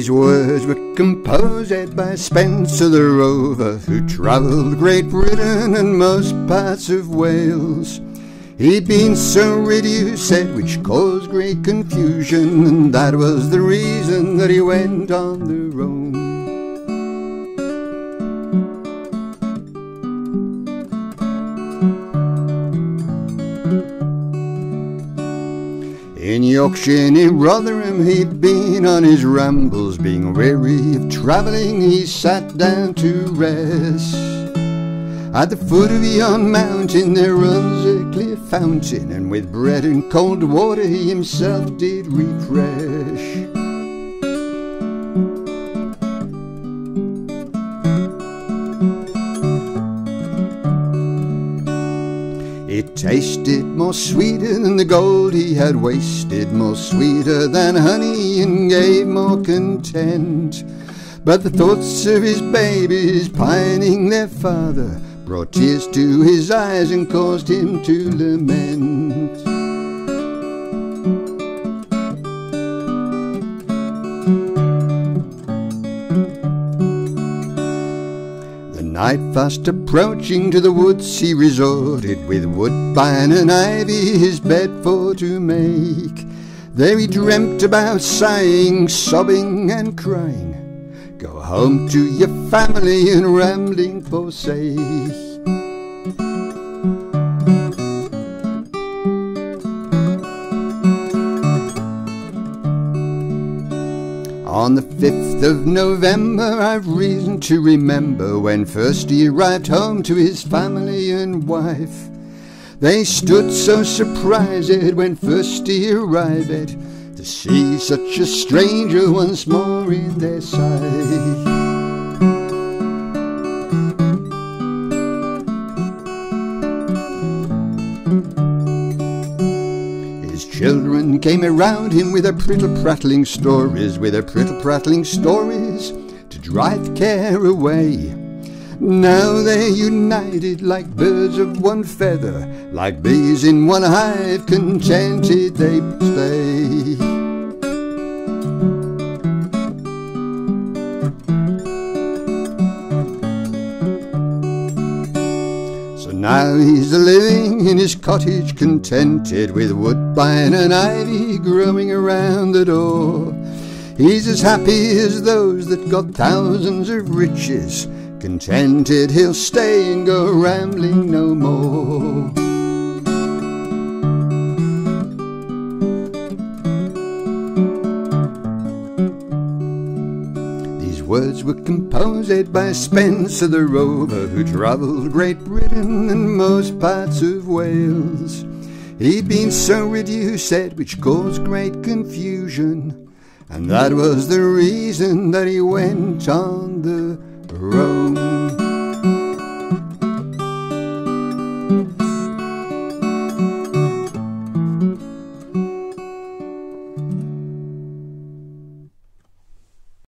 These words were composed by Spencer the Rover, who travelled Great Britain and most parts of Wales. He'd been so reduced, which caused great confusion, and that was the reason that he went on the roam. In Yorkshire near Rotherham he'd been on his rambles, being weary of travelling he sat down to rest. At the foot of yon mountain there runs a clear fountain, and with bread and cold water he himself did refresh. It tasted more sweeter than the gold he had wasted, more sweeter than honey, and gave more content. But the thoughts of his babies pining their father brought tears to his eyes and caused him to lament. Night fast approaching, to the woods he resorted, with woodbine and ivy his bed for to make. There he dreamt about sighing, sobbing and crying, go home to your family and rambling forsake. On the 5th of November I've reason to remember, when first he arrived home to his family and wife. They stood so surprised when first he arrived, to see such a stranger once more in their sight. Children came around him with their prittle-prattling stories, to drive care away. Now they're united like birds of one feather, like bees in one hive, contented they stay. Now he's living in his cottage contented, with woodbine and ivy growing around the door. He's as happy as those that got thousands of riches, contented he'll stay and go rambling no more. Words were composed by Spencer the Rover, who travelled Great Britain and most parts of Wales. He'd been so reduced, which caused great confusion, and that was the reason that he went on the roam.